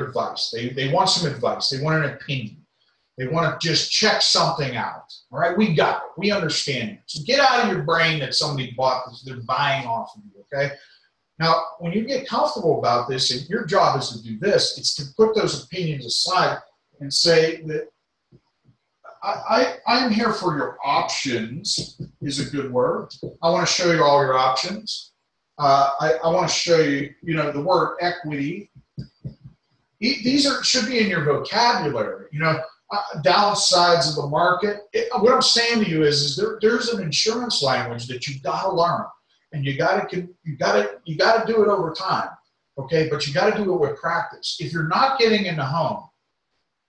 advice. They want some advice. They want an opinion. They want to just check something out. All right, we got it. We understand it. So get out of your brain that somebody bought this, they're buying off of you, okay? Now, when you get comfortable about this, and your job is to do this, it's to put those opinions aside and say that I'm here for your options is a good word. I want to show you all your options. I want to show you, the word equity. These should be in your vocabulary. Downsides of the market. What I'm saying to you is there's an insurance language that you've got to learn, and you got to do it over time. Okay, but you got to do it with practice. If you're not getting in the home,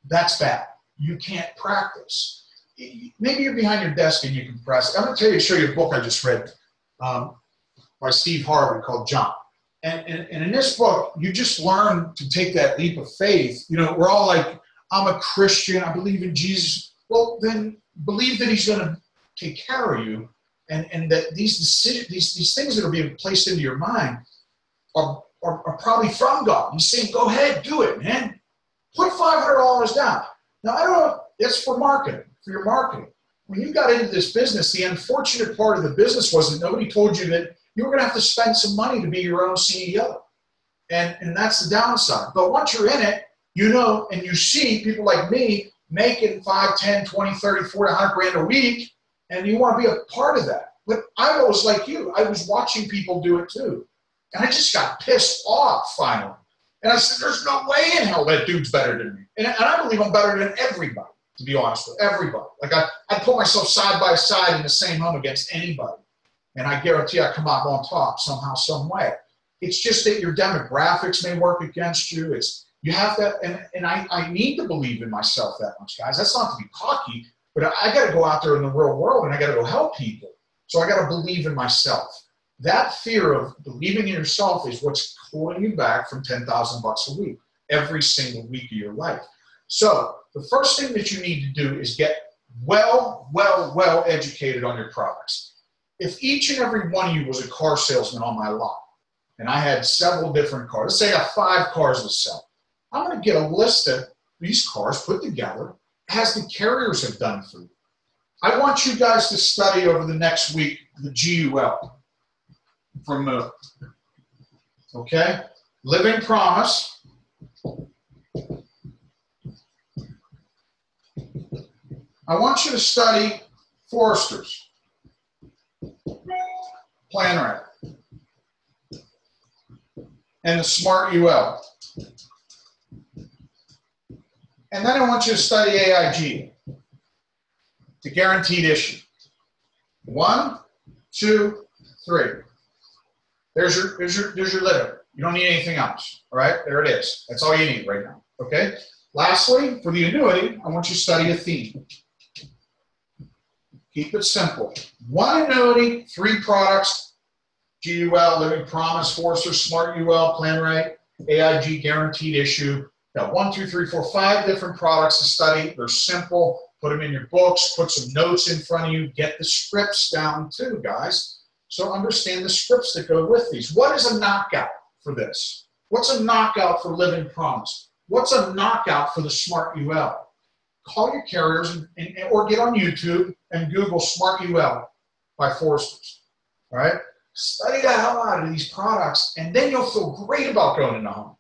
that's bad. You can't practice. Maybe you're behind your desk and you can press. I'm going to show you a book I just read. By Steve Harvey called Jump. And in this book, you just learn to take that leap of faith. We're all like, I'm a Christian, I believe in Jesus. Well, then believe that he's going to take care of you, and that these decisions, these things that are being placed into your mind are probably from God. He's saying, go ahead, do it, man. Put $500 down. Now, I don't know, that's for marketing, for your marketing. When you got into this business, the unfortunate part of the business was that nobody told you that you were going to have to spend some money to be your own CEO. And that's the downside. But once you're in it, and you see people like me making 5, 10, 20, 30, 40, 100 grand a week, and you want to be a part of that. But I was like you. I was watching people do it too. And I just got pissed off finally. And I said, there's no way in hell that dude's better than me. And I believe I'm better than everybody, to be honest with everybody. Like I put myself side by side in the same home against anybody. And I guarantee I come out on top somehow, some way. It's just that your demographics may work against you. You have to, and I need to believe in myself that much, guys. That's not to be cocky, but I got to go out there in the real world and I got to go help people. So I got to believe in myself. That fear of believing in yourself is what's holding you back from $10,000 a week, every single week of your life. So the first thing that you need to do is get well educated on your products. If each and every one of you was a car salesman on my lot, and I had several different cars, let's say I have 5 cars to sell, I'm going to get a list of these cars put together as the carriers have done for you. I want you guys to study over the next week the GUL from Moon. Okay? Living Promise. I want you to study Foresters. Plan Rate. And the Smart UL. And then I want you to study AIG, the guaranteed issue. 1, 2, 3. There's your literature. You don't need anything else. All right, there it is. That's all you need right now. Okay. Lastly, for the annuity, I want you to study a theme. Keep it simple. 1 annuity, 3 products: GUL, Living Promise, Forster, Smart UL, Plan Rate, AIG, guaranteed issue. Got 1, 2, 3, 4, 5 different products to study. They're simple. Put them in your books. Put some notes in front of you. Get the scripts down too, guys. So understand the scripts that go with these. What is a knockout for this? What's a knockout for Living Promise? What's a knockout for the Smart UL? Call your carriers or get on YouTube and Google Smart UL by Forsters. All right? Study the hell out of these products, and then you'll feel great about going in the home.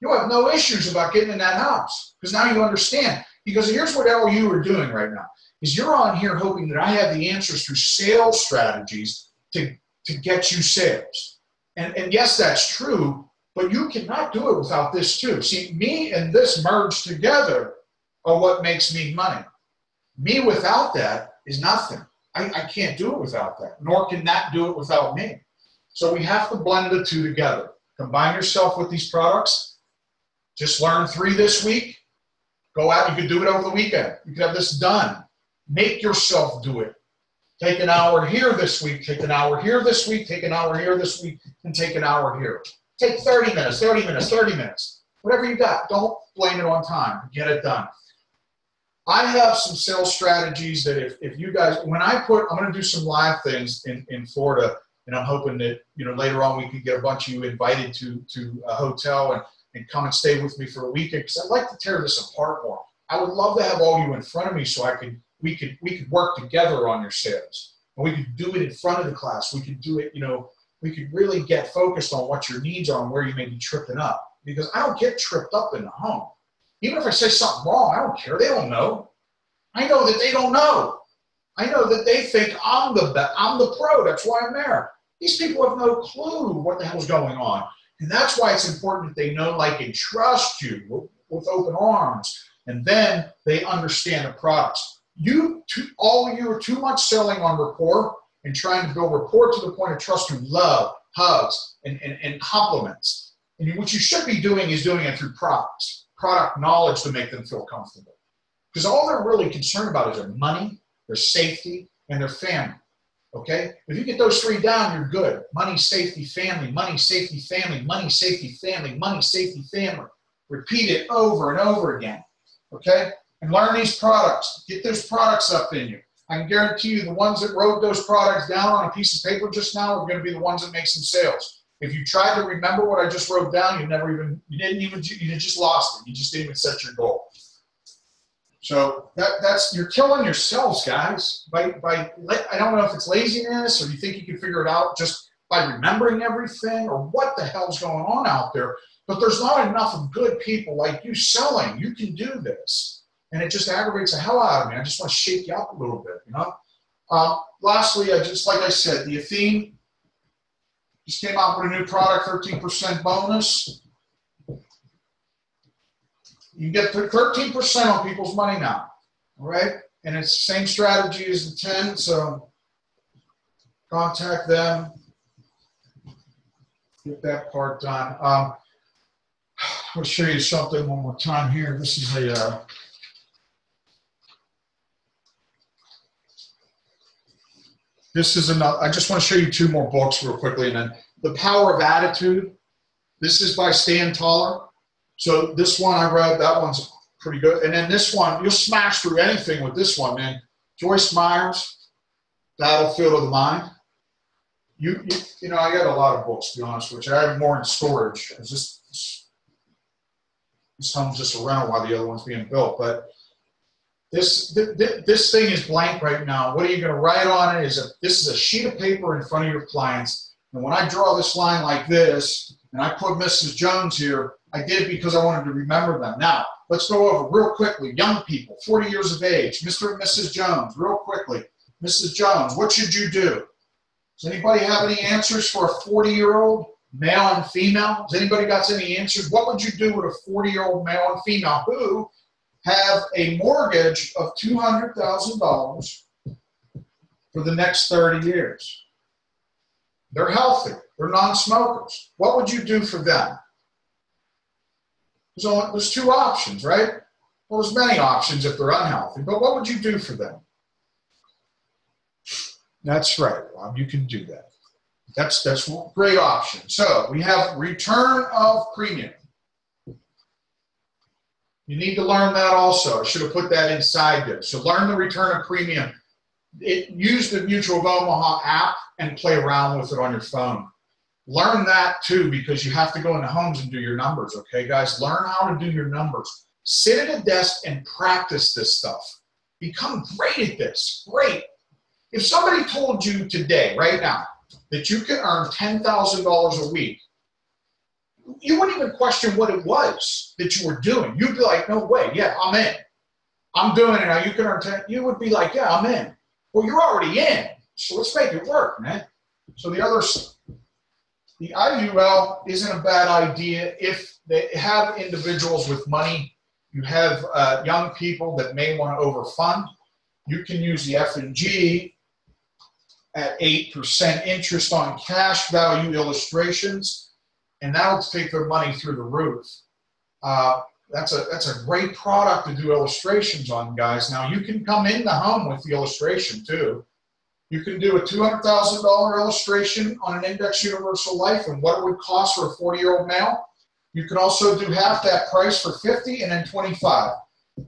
You'll have no issues about getting in that house because now you understand. Because here's what all you are doing right now is you're on here hoping that I have the answers through sales strategies to get you sales. And yes, that's true, but you cannot do it without this too. See, me and this merged together are what makes me money. Me without that is nothing. I can't do it without that, nor can that do it without me. So we have to blend the two together. Combine yourself with these products. Just learn 3 this week. Go out. You could do it over the weekend. You could have this done. Make yourself do it. Take an hour here this week. Take an hour here this week. Take an hour here this week. And take an hour here. Take 30 minutes, 30 minutes, 30 minutes. Whatever you got. Don't blame it on time. Get it done. I have some sales strategies that if you guys, I'm going to do some live things in Florida, and I'm hoping that, later on we can get a bunch of you invited to a hotel and come and stay with me for a weekend, because I'd like to tear this apart more. I would love to have all you in front of me so we could work together on your sales. And we could do it in front of the class. We could do it, we could really get focused on what your needs are and where you may be tripping up. Because I don't get tripped up in the home. Even if I say something wrong, I don't care. They don't know. I know that they don't know. I know that they think I'm the pro. That's why I'm there. These people have no clue what the hell's going on. And that's why it's important that they know, like, and trust you with open arms. And then they understand the products. All of you are too much selling on rapport and trying to build rapport to the point of trust through love, hugs, and compliments. And what you should be doing is doing it through products, product knowledge to make them feel comfortable. Because all they're really concerned about is their money, their safety, and their family. Okay? If you get those 3 down, you're good. Money, safety, family, money, safety, family, money, safety, family, money, safety, family. Repeat it over and over again. Okay? And learn these products. Get those products up in you. I can guarantee you the ones that wrote those products down on a piece of paper just now are going to be the ones that make some sales. If you tried to remember what I just wrote down, you just lost it. You just didn't even set your goal. So you're killing yourselves, guys. I don't know if it's laziness or you think you can figure it out just by remembering everything or what the hell's going on out there. But there's not enough of good people like you selling. You can do this. And it just aggravates the hell out of me. I just want to shake you up a little bit, you know. Lastly, like I said, the Athene just came out with a new product, 13% bonus. You get 13% on people's money now, all right? And it's the same strategy as the 10, so contact them, get that part done. I'll show you something one more time here. This is a I just want to show you two more books real quickly, and then The Power of Attitude. This is by Stan Toller. So this one I read, that one's pretty good. And then this one, you'll smash through anything with this one, man. Joyce Meyer's Battlefield of the Mind. You know, I got a lot of books, to be honest with you. I have more in storage. It's just, this one's just a rental while the other one's being built. But this thing is blank right now. What are you going to write on it? This is a sheet of paper in front of your clients. And when I draw this line like this, and I put Mrs. Jones here, I did it because I wanted to remember them. Now, let's go over real quickly. Young people, 40 years of age, Mr. and Mrs. Jones, real quickly. Mrs. Jones, what should you do? Does anybody have any answers for a 40-year-old, male and female? Has anybody got any answers? What would you do with a 40-year-old male and female who have a mortgage of $200,000 for the next 30 years? They're healthy. They're non-smokers. What would you do for them? So there's two options, right? Well, there's many options if they're unhealthy, but what would you do for them? That's right, Rob, you can do that. That's a great option. So we have return of premium. You need to learn that also. I should have put that inside there. So learn the return of premium. Use the Mutual of Omaha app and play around with it on your phone. Learn that too, because you have to go into homes and do your numbers, okay, guys? Learn how to do your numbers. Sit at a desk and practice this stuff. Become great at this. Great. If somebody told you today, right now, that you can earn $10,000 a week, you wouldn't even question what it was that you were doing. You'd be like, no way, yeah, I'm in. I'm doing it now. You can earn 10. You would be like, yeah, I'm in. Well, you're already in, so let's make it work, man. So the IUL isn't a bad idea if they have individuals with money. You have young people that may want to overfund. You can use the F&G at 8% interest on cash value illustrations, and that'll take their money through the roof. That's a great product to do illustrations on, guys. Now, you can come in the home with the illustration, too. You can do a $200,000 illustration on an index universal life and what it would cost for a 40-year-old male. You can also do half that price for $50 and then $25.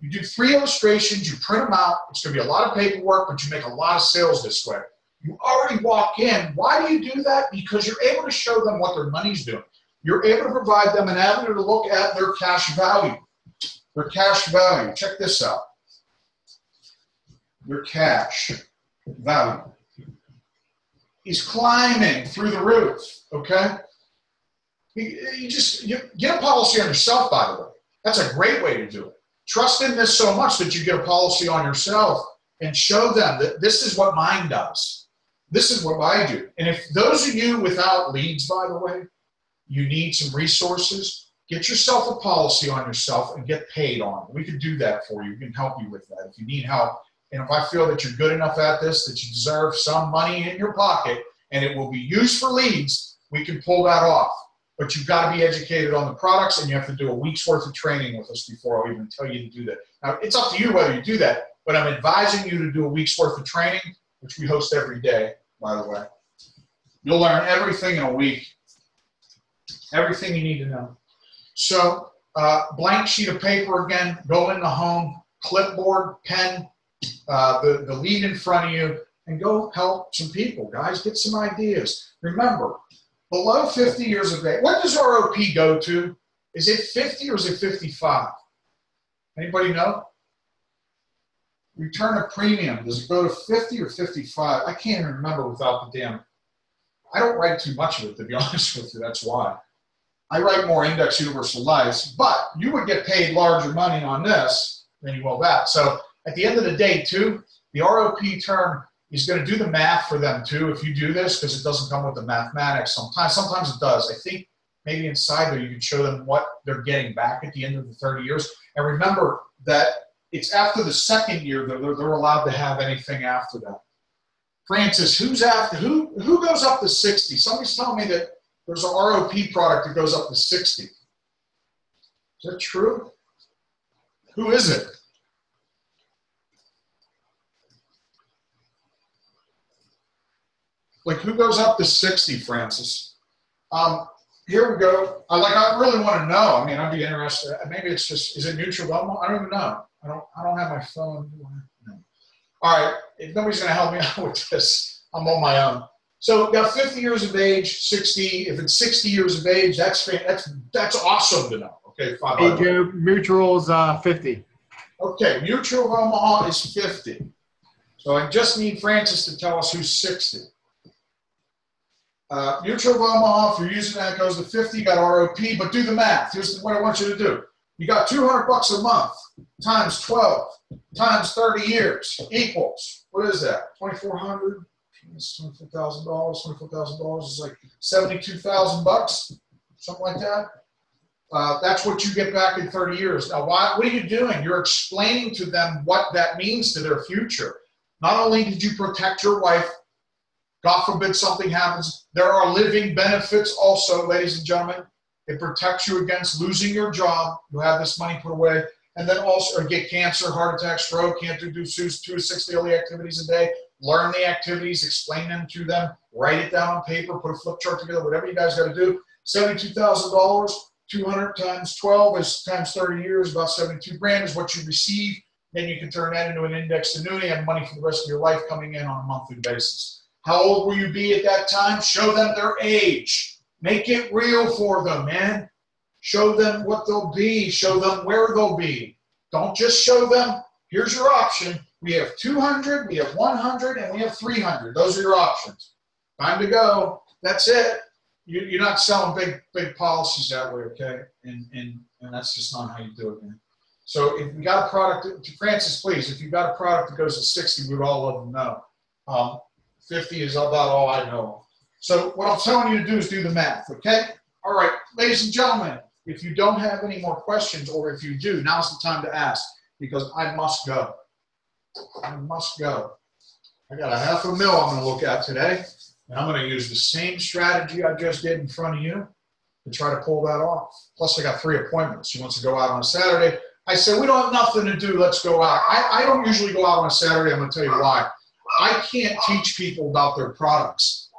You do 3 illustrations, you print them out. It's going to be a lot of paperwork, but you make a lot of sales this way. You already walk in. Why do you do that? Because you're able to show them what their money's doing. You're able to provide them an avenue to look at their cash value. Their cash value. Check this out. Their cash value is climbing through the roof, okay? You get a policy on yourself, by the way. That's a great way to do it. Trust in this so much that you get a policy on yourself and show them that this is what mine does. This is what I do. And if those of you without leads, by the way, you need some resources, get yourself a policy on yourself and get paid on it. We can do that for you. We can help you with that if you need help. And if I feel that you're good enough at this, that you deserve some money in your pocket and it will be used for leads, we can pull that off. But you've got to be educated on the products, and you have to do a week's worth of training with us before I'll even tell you to do that. Now, it's up to you whether you do that, but I'm advising you to do a week's worth of training, which we host every day, by the way. You'll learn everything in a week, everything you need to know. So, blank sheet of paper again, go in the home, clipboard, pen, the lead in front of you, and go help some people, guys. Get some ideas. Remember, below 50 years of age, what does ROP go to? Is it 50 or is it 55? Anybody know? Return of premium, does it go to 50 or 55? I can't even remember without the damn. I don't write too much of it, to be honest with you. That's why. I write more index universal lives, but you would get paid larger money on this than you will that. So at the end of the day, too, the ROP term is going to do the math for them, too, if you do this, because it doesn't come with the mathematics sometimes. Sometimes it does. I think maybe inside there you can show them what they're getting back at the end of the 30 years. And remember that it's after the second year that they're allowed to have anything after that. Francis, who goes up to 60? Somebody's telling me that there's an ROP product that goes up to 60. Is that true? Who is it? Like, who goes up to 60, Francis? Here we go. I really want to know. I mean, I'd be interested. Maybe it's just, is it neutral? I don't even know. I don't have my phone. No. All right. If nobody's going to help me out with this, I'm on my own. So got 50 years of age, 60. If it's 60 years of age, that's awesome to know. Okay, fine. Hey, Mutual's 50. Okay, Mutual of Omaha is 50. So I just need Francis to tell us who's 60. Mutual of Omaha, if you're using that, goes to 50. You got ROP, but do the math. Here's what I want you to do. You got $200 a month times 12 times 30 years equals, what is that? 2,400. $24,000. $24,000 is like $72,000, something like that. That's what you get back in 30 years. Now, what are you doing? You're explaining to them what that means to their future. Not only did you protect your wife, God forbid something happens, there are living benefits also, ladies and gentlemen. It protects you against losing your job. You have this money put away. And then also get cancer, heart attack, stroke, can't do 2 to 6 daily activities a day. Learn the activities, explain them to them, write it down on paper, put a flip chart together, whatever you guys got to do. $72,000, 200 times 12 is times 30 years, about 72 grand is what you receive. Then you can turn that into an indexed annuity and money for the rest of your life coming in on a monthly basis. How old will you be at that time? Show them their age. Make it real for them, man. Show them what they'll be. Show them where they'll be. Don't just show them, here's your option. We have 200, we have 100, and we have 300. Those are your options. Time to go. That's it. You're not selling big policies that way, okay? And that's just not how you do it, man. So if you got a product, to Francis, please, if you've got a product that goes to 60, we would all love to know. 50 is about all I know. So what I'm telling you to do is do the math, okay? All right, ladies and gentlemen, if you don't have any more questions, or if you do, now's the time to ask, because I must go. I must go. I got a $500,000 I'm going to look at today, and I'm going to use the same strategy I just did in front of you to try to pull that off. Plus, I got 3 appointments. She wants to go out on a Saturday. I said, we don't have nothing to do. Let's go out. I don't usually go out on a Saturday. I'm going to tell you why. I can't teach people about their products.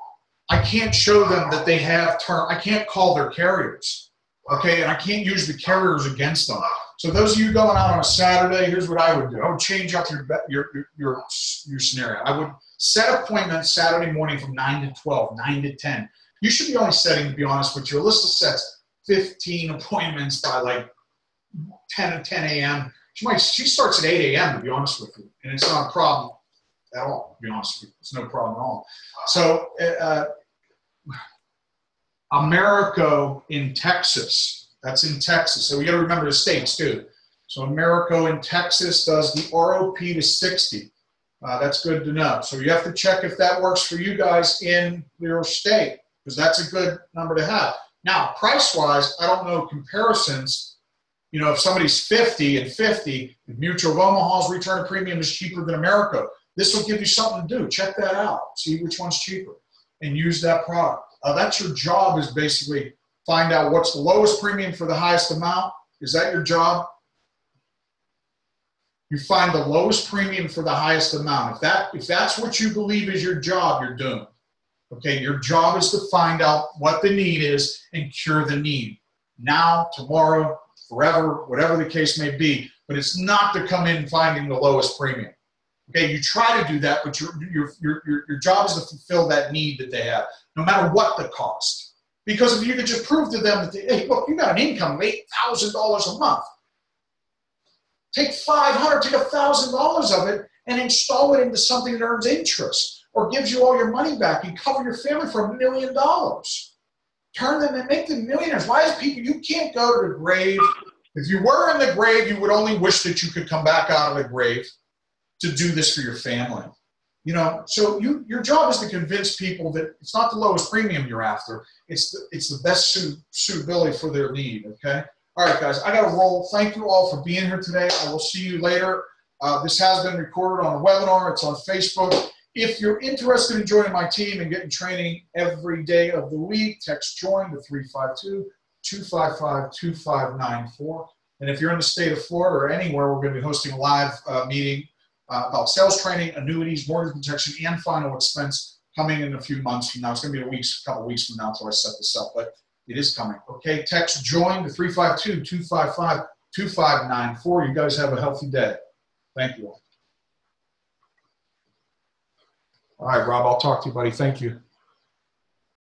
I can't show them that they have term. I can't call their carriers, okay? And I can't use the carriers against them. So those of you going out on a Saturday, here's what I would do. I would change up your scenario. I would set appointments Saturday morning from 9 to 12, 9 to 10. You should be only setting, to be honest with you, Alyssa sets 15 appointments by like 10 a.m. She starts at 8 a.m., to be honest with you, and it's not a problem at all, to be honest with you. It's no problem at all. So Americo in Texas, that's in Texas. So we got to remember the states too. So Americo in Texas does the ROP to 60. That's good to know. So you have to check if that works for you guys in your state, because that's a good number to have. Now, price-wise, I don't know comparisons. You know, if somebody's 50 and 50, if Mutual of Omaha's return of premium is cheaper than Americo, this will give you something to do. Check that out. See which one's cheaper and use that product. That's your job, is basically find out what's the lowest premium for the highest amount. Is that your job? You find the lowest premium for the highest amount. If that's what you believe is your job, you're doomed. Okay, your job is to find out what the need is and cure the need. Now, tomorrow, forever, whatever the case may be. But it's not to come in finding the lowest premium. Okay, you try to do that, but your job is to fulfill that need that they have, no matter what the cost. Because if you could just prove to them that, hey, look, you got an income of $8,000 a month. Take $500, take $1,000 of it and install it into something that earns interest or gives you all your money back and cover your family for $1 million. Turn them and make them millionaires. Why is people, you can't go to the grave If you were in the grave, you would only wish that you could come back out of the grave to do this for your family. You know, so your job is to convince people that it's not the lowest premium you're after. It's the best suitability for their need, okay? All right, guys, I got to roll. Thank you all for being here today. I will see you later. This has been recorded on a webinar. It's on Facebook. If you're interested in joining my team and getting training every day of the week, text JOIN to 352-255-2594. And if you're in the state of Florida or anywhere, we're going to be hosting a live meeting about sales training, annuities, mortgage protection, and final expense coming in a few months from now. It's going to be a couple weeks from now until I set this up, but it is coming. Okay, text JOIN to 352-255-2594. You guys have a healthy day. Thank you all. All right, Rob, I'll talk to you, buddy. Thank you.